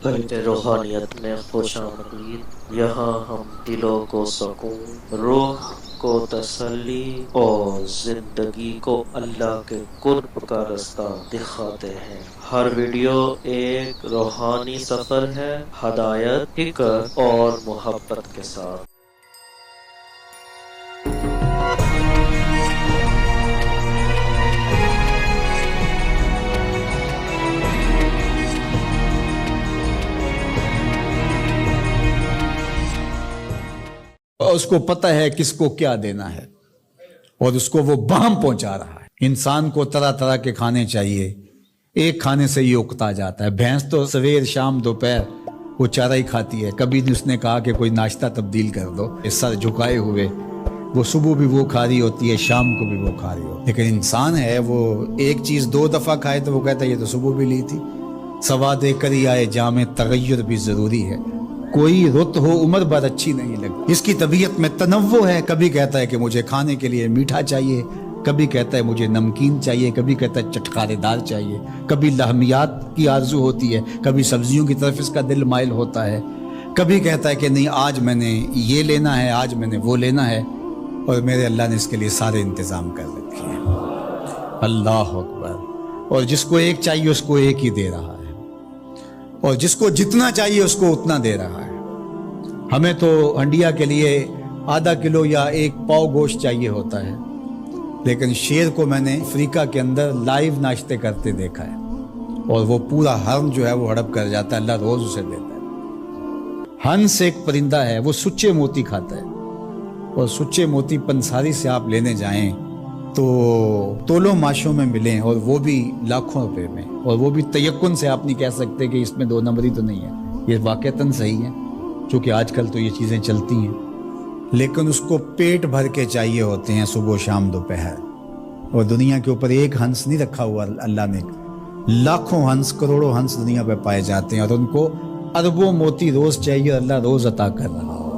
گھنٹے روحانیت میں خوش آمدید۔ یہاں ہم دلوں کو سکون، روح کو تسلی اور زندگی کو اللہ کے قرب کا رستہ دکھاتے ہیں۔ ہر ویڈیو ایک روحانی سفر ہے، ہدایت، فکر اور محبت کے ساتھ۔ اس کو پتہ ہے کس کو کیا دینا ہے اور اس کو وہ بہم پہنچا رہا ہے۔ انسان کو طرح طرح کے کھانے چاہیے، ایک کھانے سے یہ اکتا جاتا ہے۔ بھینس تو سویر شام دوپہر وہ چارہ ہی کھاتی ہے، کبھی نہیں اس نے کہا کہ کوئی ناشتہ تبدیل کر دو۔ سر جھکائے ہوئے وہ صبح بھی وہ کھا رہی ہوتی ہے، شام کو بھی وہ کھا رہی ہوتی ہے۔ لیکن انسان ہے وہ ایک چیز 2 دفعہ کھائے تو وہ کہتا ہے یہ تو صبح بھی لی تھی۔ سواد کری آئے جامع تغیر بھی ضروری ہے، کوئی رت ہو عمر بھر اچھی نہیں لگتی۔ اس کی طبیعت میں تنوع ہے، کبھی کہتا ہے کہ مجھے کھانے کے لیے میٹھا چاہیے، کبھی کہتا ہے مجھے نمکین چاہیے، کبھی کہتا ہے چٹکارے دار چاہیے، کبھی لحمیات کی آرزو ہوتی ہے، کبھی سبزیوں کی طرف اس کا دل مائل ہوتا ہے، کبھی کہتا ہے کہ نہیں آج میں نے یہ لینا ہے، آج میں نے وہ لینا ہے، اور میرے اللہ نے اس کے لیے سارے انتظام کر رکھے ہیں۔ اللہ اکبر۔ اور جس کو ایک چاہیے اس کو ایک ہی دے رہا ہے، اور جس کو جتنا چاہیے اس کو اتنا دے رہا ہے۔ ہمیں تو ہنڈیا کے لیے ½ کلو یا 1 پاؤ گوشت چاہیے ہوتا ہے، لیکن شیر کو میں نے افریقہ کے اندر لائیو ناشتے کرتے دیکھا ہے، اور وہ پورا ہرن جو ہے وہ ہڑپ کر جاتا ہے، اللہ روز اسے دیتا ہے۔ ہنس ایک پرندہ ہے، وہ سچے موتی کھاتا ہے، اور سچے موتی پنساری سے آپ لینے جائیں تو تولوں ماشوں میں ملیں، اور وہ بھی لاکھوں روپے میں، اور وہ بھی تیقن سے آپ نہیں کہہ سکتے کہ اس میں 2 نمبری تو نہیں ہے، یہ واقعتاً صحیح ہے، چونکہ آج کل تو یہ چیزیں چلتی ہیں۔ لیکن اس کو پیٹ بھر کے چاہیے ہوتے ہیں، صبح شام دوپہر۔ اور دنیا کے اوپر ایک ہنس نہیں رکھا ہوا اللہ نے، لاکھوں ہنس، کروڑوں ہنس دنیا پہ پائے جاتے ہیں، اور ان کو اربوں موتی روز چاہیے، اللہ روز عطا کر رہا ہو۔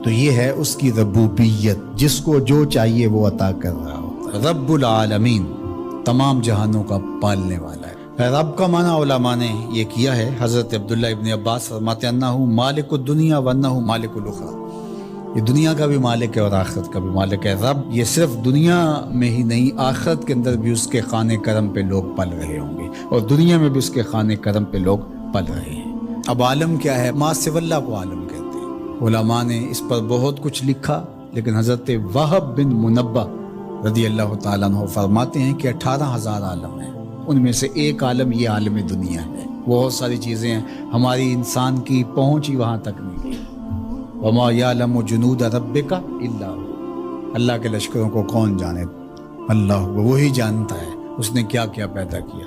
تو یہ ہے اس کی ربوبیت، جس کو جو چاہیے وہ عطا کر رہا ہوتا ہے۔ رب العالمین، تمام جہانوں کا پالنے والا ہے۔ رب کا معنی علماء نے یہ کیا ہے، حضرت عبداللہ ابن عباس فرماتے ہیں انہ مالک الدنیا وانہ مالک الاخرى، یہ دنیا کا بھی مالک ہے اور آخرت کا بھی مالک ہے۔ رب یہ صرف دنیا میں ہی نہیں، آخرت کے اندر بھی اس کے خانے کرم پہ لوگ پل رہے ہوں گے، اور دنیا میں بھی اس کے خانے کرم پہ لوگ پل رہے ہیں۔ اب عالم کیا ہے؟ ما سوی اللہ کو عالم کہتے ہیں۔ علماء نے اس پر بہت کچھ لکھا، لیکن حضرت وہب بن منبہ رضی اللہ تعالیٰ عنہ فرماتے ہیں کہ 18,000 عالم ہیں، ان میں سے ایک عالم یہ عالم دنیا ہے۔ بہت ساری چیزیں ہیں، ہماری انسان کی پہنچ ہی وہاں تک نہیں ہے۔ وما یعلم جنود ربک الا هو، اللہ کے لشکروں کو کون جانے؟ اللہ، وہی جانتا ہے اس نے کیا کیا پیدا کیا۔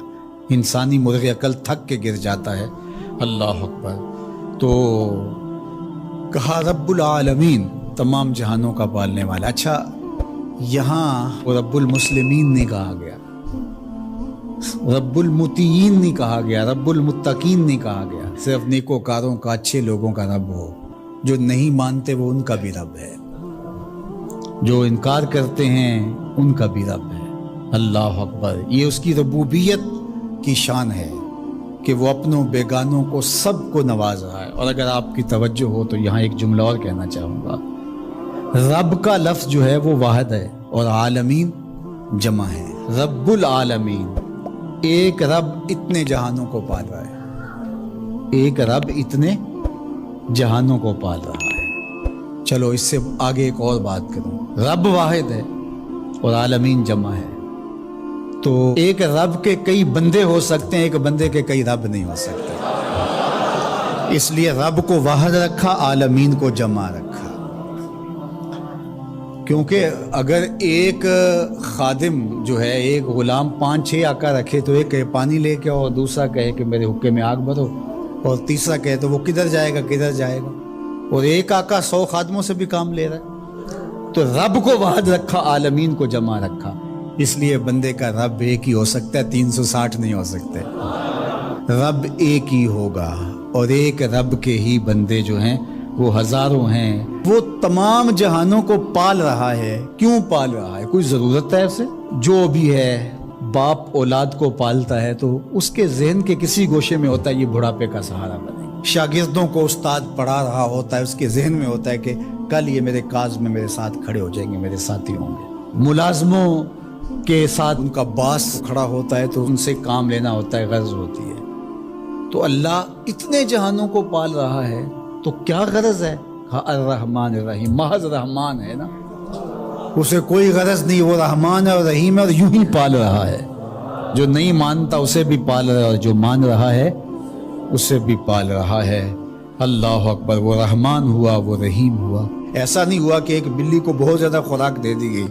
انسانی مرغ عقل تھک کے گر جاتا ہے۔ اللہ اکبر۔ تو کہا رب العالمین، تمام جہانوں کا پالنے والا۔ اچھا، یہاں رب المسلمین نہیں کہا گیا، رب المطیعین نہیں کہا گیا، رب المتقین نہیں کہا گیا۔ صرف نیکوکاروں کا، اچھے لوگوں کا رب ہو، جو نہیں مانتے وہ ان کا بھی رب ہے، جو انکار کرتے ہیں ان کا بھی رب ہے۔ اللہ اکبر۔ یہ اس کی ربوبیت کی شان ہے کہ وہ اپنوں بیگانوں کو سب کو نواز رہا ہے۔ اور اگر آپ کی توجہ ہو تو یہاں ایک جملہ اور کہنا چاہوں گا، رب کا لفظ جو ہے وہ واحد ہے اور عالمین جمع ہے۔ رب العالمین، ایک رب اتنے جہانوں کو پال رہا ہے، ایک رب اتنے جہانوں کو پال رہا ہے۔ چلو اس سے آگے ایک اور بات کروں، رب واحد ہے اور عالمین جمع ہے، تو ایک رب کے کئی بندے ہو سکتے ہیں، ایک بندے کے کئی رب نہیں ہو سکتے۔ اس لیے رب کو واحد رکھا، عالمین کو جمع رکھا، کیونکہ اگر ایک خادم جو ہے، ایک غلام 5-6 آقا رکھے تو ایک کہے پانی لے کے، اور دوسرا کہے کہ میرے حقے میں آگ بھرو، اور تیسرا کہے تو وہ کدھر جائے گا کدھر جائے گا، اور ایک آقا 100 خادموں سے بھی کام لے رہا ہے۔ تو رب کو واحد رکھا، عالمین کو جمع رکھا، اس لیے بندے کا رب ایک ہی ہو سکتا ہے، 360 نہیں ہو سکتے۔ رب ایک ہی ہوگا، اور ایک رب کے ہی بندے جو ہیں وہ ہزاروں ہیں۔ وہ تمام جہانوں کو پال رہا ہے۔ کیوں پال رہا ہے؟ کوئی ضرورت ہے اسے؟ جو بھی ہے باپ اولاد کو پالتا ہے تو اس کے ذہن کے کسی گوشے میں ہوتا ہے یہ بڑھاپے کا سہارا بنے. شاگردوں کو استاد پڑھا رہا ہوتا ہے، اس کے ذہن میں ہوتا ہے کہ کل یہ میرے کاز میں میرے ساتھ کھڑے ہو جائیں گے، میرے ساتھی ہوں گے. ملازموں کے ساتھ ان کا باس کھڑا ہوتا ہے تو ان سے کام لینا ہوتا ہے، غرض ہوتی ہے. تو اللہ اتنے جہانوں کو پال رہا ہے تو کیا غرض ہے؟ الرحمن الرحیم، محض رحمان ہے نا، اسے کوئی غرض نہیں، وہ رحمان ہے اور رحیم ہے اور یوں ہی پال رہا ہے. جو نہیں مانتا اسے بھی پال رہا ہے اور جو مان رہا ہے اسے بھی پال رہا ہے. اللہ اکبر. وہ رحمان ہوا، وہ رحیم ہوا. ایسا نہیں ہوا کہ ایک بلی کو بہت زیادہ خوراک دے دی گئی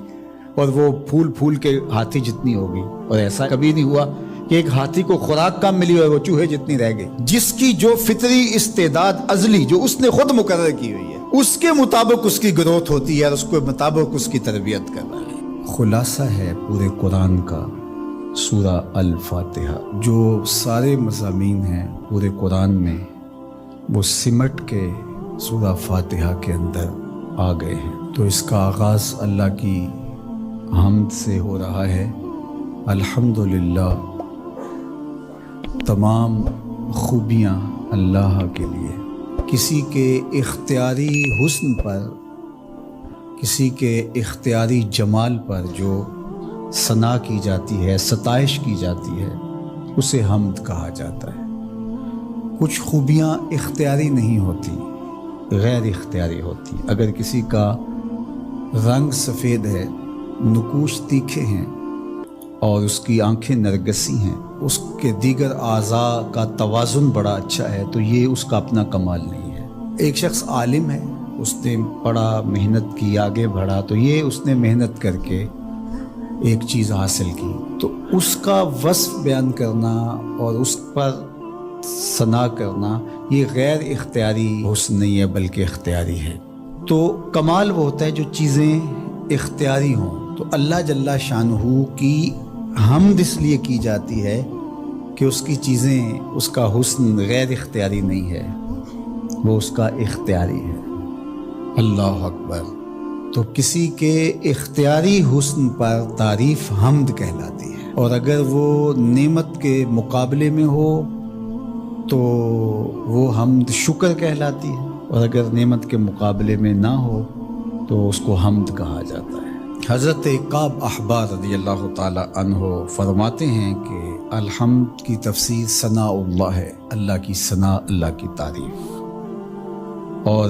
اور وہ پھول پھول کے ہاتھی جتنی ہوگی، اور ایسا کبھی نہیں ہوا کہ ایک ہاتھی کو خوراک کم ملی اور وہ چوہے جتنی رہ گئی. جس کی جو فطری استعداد ازلی جو اس نے خود مقرر کی ہوئی ہے اس کے مطابق اس کی گروتھ ہوتی ہے اور اس کے مطابق اس کی تربیت کرنا ہے. خلاصہ ہے پورے قرآن کا سورہ الفاتحہ. جو سارے مضامین ہیں پورے قرآن میں وہ سمٹ کے سورہ فاتحہ کے اندر آ گئے ہیں. تو اس کا آغاز اللہ کی حمد سے ہو رہا ہے. الحمدللہ، تمام خوبیاں اللہ کے لیے. کسی کے اختیاری حسن پر، کسی کے اختیاری جمال پر جو ثنا کی جاتی ہے، ستائش کی جاتی ہے، اسے حمد کہا جاتا ہے. کچھ خوبیاں اختیاری نہیں ہوتی، غیر اختیاری ہوتی. اگر کسی کا رنگ سفید ہے، نقوش تیکھے ہیں اور اس کی آنکھیں نرگسی ہیں، اس کے دیگر اعضاء کا توازن بڑا اچھا ہے، تو یہ اس کا اپنا کمال نہیں ہے. ایک شخص عالم ہے، اس نے پڑھا، محنت کی، آگے بڑھا، تو یہ اس نے محنت کر کے ایک چیز حاصل کی، تو اس کا وصف بیان کرنا اور اس پر ثنا کرنا یہ غیر اختیاری حسن نہیں ہے بلکہ اختیاری ہے. تو کمال وہ ہوتا ہے جو چیزیں اختیاری ہوں. تو اللہ جل شانہ کی حمد اس لیے کی جاتی ہے کہ اس کی چیزیں، اس کا حسن غیر اختیاری نہیں ہے، وہ اس کا اختیاری ہے. اللہ اکبر. تو کسی کے اختیاری حسن پر تعریف حمد کہلاتی ہے، اور اگر وہ نعمت کے مقابلے میں ہو تو وہ حمد شکر کہلاتی ہے، اور اگر نعمت کے مقابلے میں نہ ہو تو اس کو حمد کہا جاتا ہے. حضرت کعب احبار رضی اللہ تعالی عنہ فرماتے ہیں کہ الحمد کی تفسیر ثناء اللہ ہے، اللہ کی ثنا، اللہ کی تعریف. اور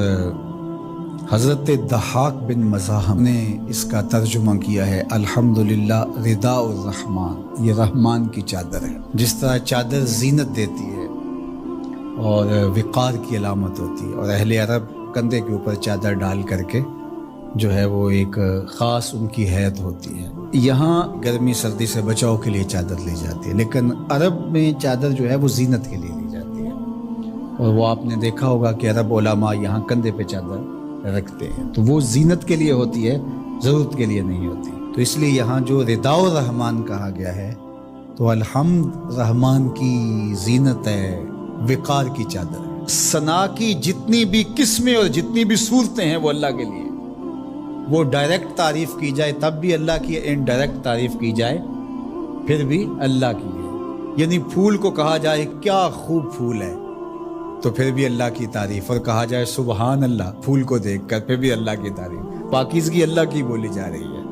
حضرت ضحاک بن مزاحم نے اس کا ترجمہ کیا ہے الحمدللہ رداء الرحمن، یہ رحمان کی چادر ہے. جس طرح چادر زینت دیتی ہے اور وقار کی علامت ہوتی ہے، اور اہل عرب کندھے کے اوپر چادر ڈال کر کے جو ہے وہ ایک خاص ان کی حیت ہوتی ہے. یہاں گرمی سردی سے بچاؤ کے لیے چادر لی جاتی ہے، لیکن عرب میں چادر جو ہے وہ زینت کے لیے لی جاتی ہے. اور وہ آپ نے دیکھا ہوگا کہ عرب علماء یہاں کندھے پہ چادر رکھتے ہیں، تو وہ زینت کے لیے ہوتی ہے، ضرورت کے لیے نہیں ہوتی. تو اس لیے یہاں جو رداء الرحمن کہا گیا ہے تو الحمد رحمان کی زینت ہے، وقار کی چادر ہے. ثنا کی جتنی بھی قسمیں اور جتنی بھی صورتیں ہیں وہ اللہ کے لیے. وہ ڈائریکٹ تعریف کی جائے تب بھی اللہ کی، انڈائریکٹ تعریف کی جائے پھر بھی اللہ کی ہے. یعنی پھول کو کہا جائے کیا خوب پھول ہے تو پھر بھی اللہ کی تعریف، اور کہا جائے سبحان اللہ پھول کو دیکھ کر پھر بھی اللہ کی تعریف. پاکیزگی اللہ کی بولی جا رہی ہے.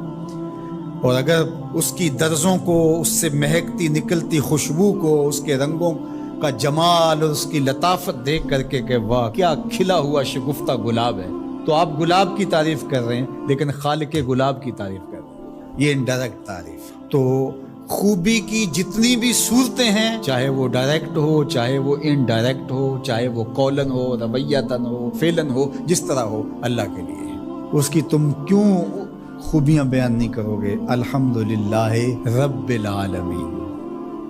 اور اگر اس کی درزوں کو، اس سے مہکتی نکلتی خوشبو کو، اس کے رنگوں کا جمال اور اس کی لطافت دیکھ کر کے کہ واہ کیا کھلا ہوا شگفتہ گلاب ہے، تو آپ گلاب کی تعریف کر رہے ہیں لیکن خالق گلاب کی تعریف کر رہے ہیں. یہ انڈائریکٹ تعریف. تو خوبی کی جتنی بھی صورتیں ہیں، چاہے وہ ڈائریکٹ ہو، چاہے وہ انڈائریکٹ ہو، چاہے وہ قولن ہو، رویتاً ہو، فعلاً ہو، جس طرح ہو، اللہ کے لیے. اس کی تم کیوں خوبیاں بیان نہیں کرو گے؟ الحمدللہ رب العالمین،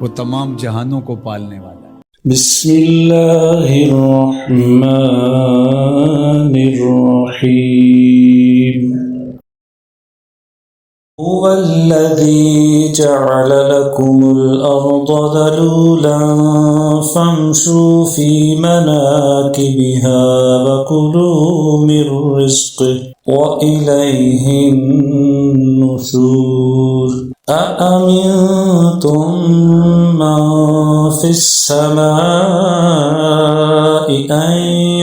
وہ تمام جہانوں کو پالنے والا ہے. بسم اللہ الرحمن الرحیم. هو الذي جعل لكم الأرض ذلولا فامشوا في مناكبها وكلوا من رزقه وإليه النشور. أأمنتم من في السماء أن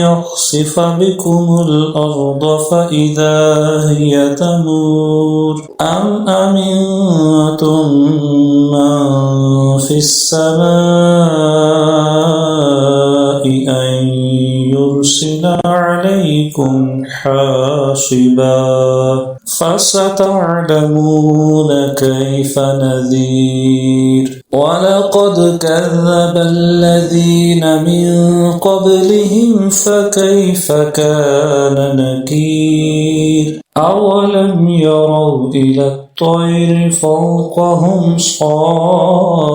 يخسف بكم الأرض فإذا هي تمور أم أمنتم من في السماء أن يرسل عليكم حاصبا فستعلمون كيف نذير ولقد كذب الذين من قبلهم فكيف كان نكير أولم يروا إلى الطير فوقهم صافات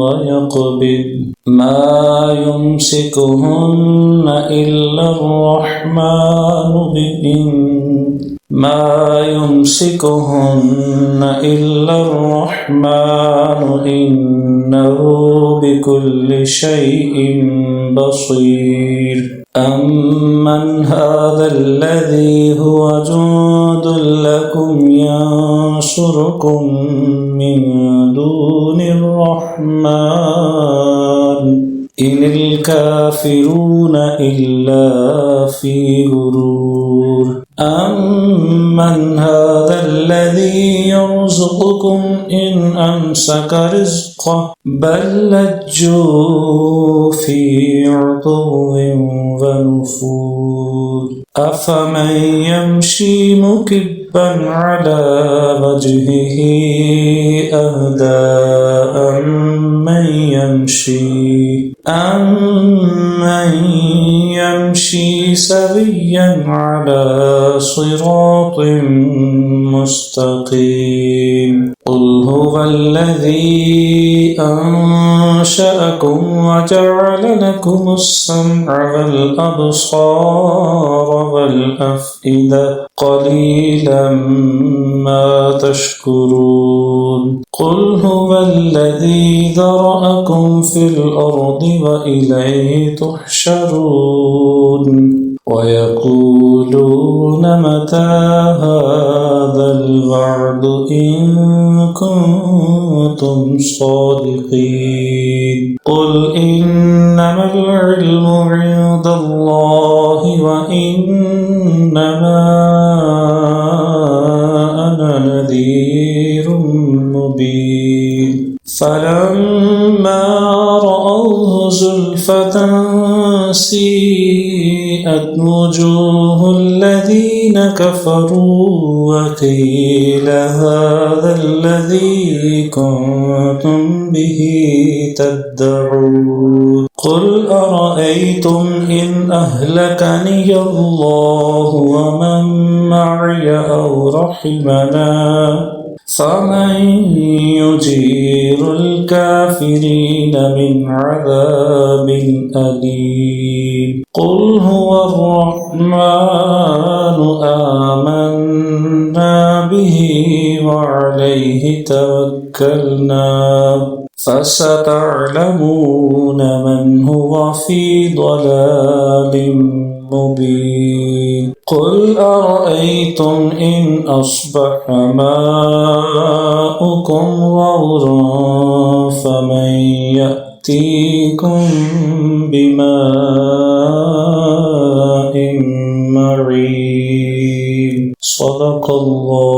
ويقبض ما يمسكهن إلا الرحمن إنه بكل شيء بصير أمن هذا الذي هو جند لكم ينصركم من دون الرحمن إن الكافرون إلا في غرور أمن هذا الذي يرزقكم إن أمسك رزقه بل لجوا في عتو ونفور أفمن يمشي مكبا على وجهه أهدى أمن يمشي سويا على صراط مستقيم قل هو الذي أنشأكم وجعل لكم السمع والأبصار والأفئدة قليلا ما تشكرون قل هو الذي ذرأكم في الأرض وإليه تحشرون ويقولون متى هذا الوعد إن كنتم صادقين قل إنما العلم عند الله وإنما أنا نذير مبين فلما رأوه زلفة سيئت وجوه الذين كفروا وقيل هذا الذي كنتم به تدعون قل أرأيتم إن أهلكني الله ومن معي أو رحمنا فمن يجير الكافرين من عذاب أليم قل هو الرحمن آمنا به وعليه توكلنا فستعلمون من هو في ضلال مبين قل أرأيتم إن أصبح ماؤكم غورا فمن يأتيكم بماء معين صدق الله